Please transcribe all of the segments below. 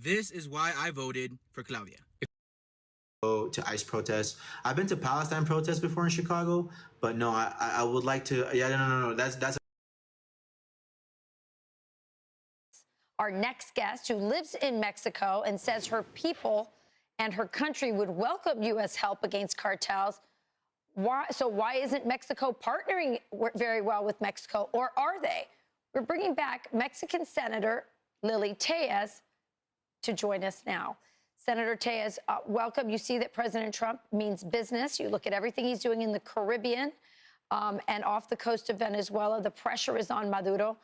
This is why I voted for Claudia. Go to ICE protests. I've been to Palestine protests before in Chicago, but no, I would like to. Yeah, no. That's. Our next guest, who lives in Mexico and says her people and her country would welcome U.S. help against cartels. Why isn't Mexico partnering very well with Mexico, or are they? We're bringing back Mexican Senator Lily Tellez to join us now. Senator Tellez, welcome. You see that President Trump means business. You look at everything he's doing in the Caribbean and off the coast of Venezuela. The pressure is on Maduro.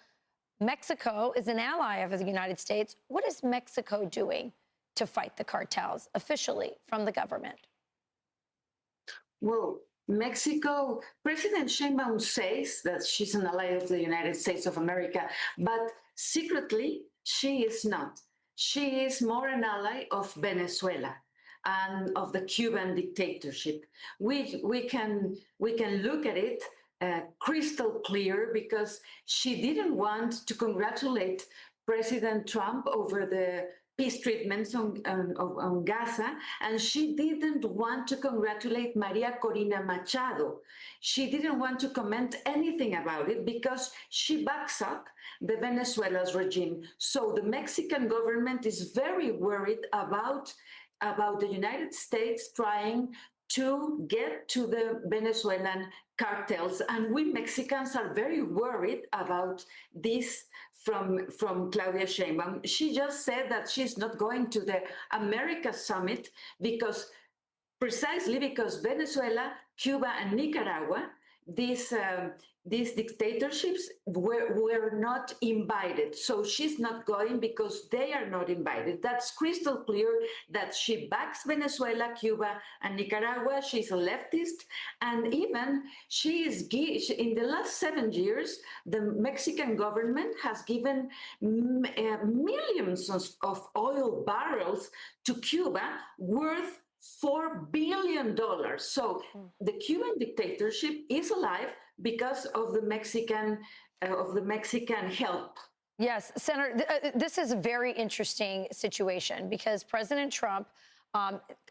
Mexico is an ally of the United States. What is Mexico doing to fight the cartels officially from the government? Well, Mexico, President Sheinbaum says that she's an ally of the United States of America, but secretly, she is not. She is more an ally of Venezuela and of the Cuban dictatorship. We can look at it crystal clear, because she didn't want to congratulate President Trump over the peace treatments on Gaza, and she didn't want to congratulate Maria Corina Machado. She didn't want to comment anything about it because she backs up the Venezuela's regime. So the Mexican government is very worried about the United States trying to get to the Venezuelan cartels. And we Mexicans are very worried about this from Claudia Sheinbaum. She just said that she's not going to the America Summit precisely because Venezuela, Cuba, and Nicaragua, these dictatorships were not invited. So she's not going because they are not invited. That's crystal clear that she backs Venezuela, Cuba, and Nicaragua. She's a leftist. And even in the last 7 years, the Mexican government has given millions of oil barrels to Cuba worth $4 billion. So the Cuban dictatorship is alive because of the Mexican help. Yes, Senator, this is a very interesting situation because President Trump,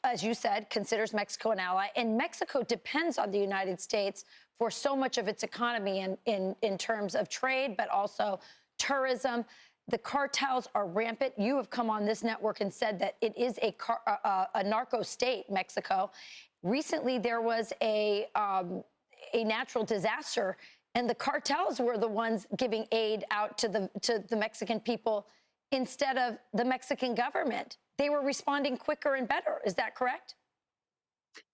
as you said, considers Mexico an ally, and Mexico depends on the United States for so much of its economy in terms of trade, but also tourism. The cartels are rampant. You have come on this network and said that it is a narco state, Mexico. Recently, there was a natural disaster, and the cartels were the ones giving aid out to the Mexican people instead of the Mexican government. They were responding quicker and better. Is that correct?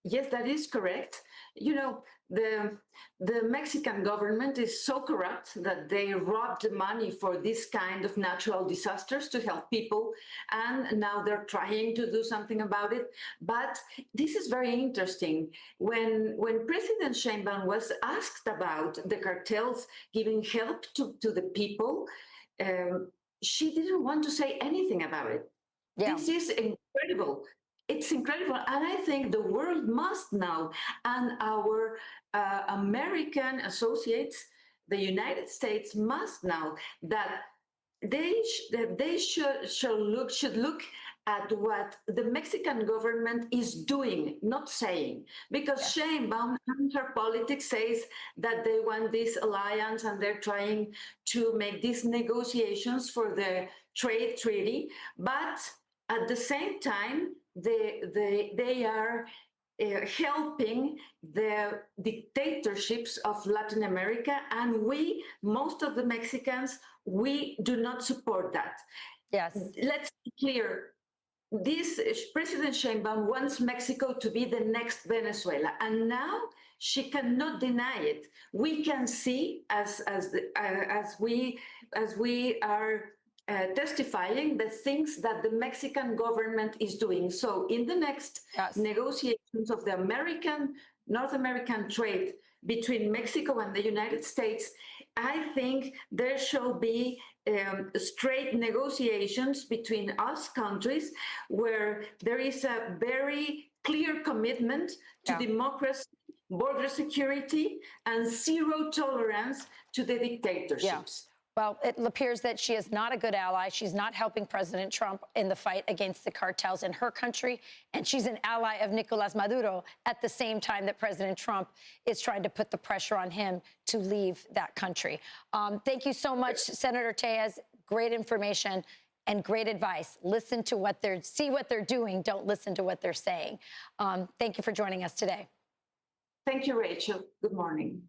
Yes, that is correct. You know, the Mexican government is so corrupt that they robbed money for this kind of natural disasters to help people, and now they're trying to do something about it. But this is very interesting. When President Sheinbaum was asked about the cartels giving help to the people, she didn't want to say anything about it. Yeah. This is incredible. It's incredible. And I think the world must know, and our American associates, the United States must know that they should look at what the Mexican government is doing, not saying. Because Sheinbaum and her politics says that they want this alliance and they're trying to make these negotiations for the trade treaty, but at the same time, they are helping the dictatorships of Latin America, and most of the Mexicans, we do not support that. Yes. Let's be clear. This President Sheinbaum wants Mexico to be the next Venezuela, and now she cannot deny it. We can see as we are testifying the things that the Mexican government is doing. So in the next negotiations of the North American trade between Mexico and the United States, I think there shall be straight negotiations between us countries where there is a very clear commitment to democracy, border security, and zero tolerance to the dictatorships. Well, it appears that she is not a good ally. She's not helping President Trump in the fight against the cartels in her country. And she's an ally of Nicolas Maduro at the same time that President Trump is trying to put the pressure on him to leave that country. Thank you so much, Senator Tellez. Great information and great advice. Listen to what see what they're doing. Don't listen to what they're saying. Thank you for joining us today. Thank you, Rachel. Good morning.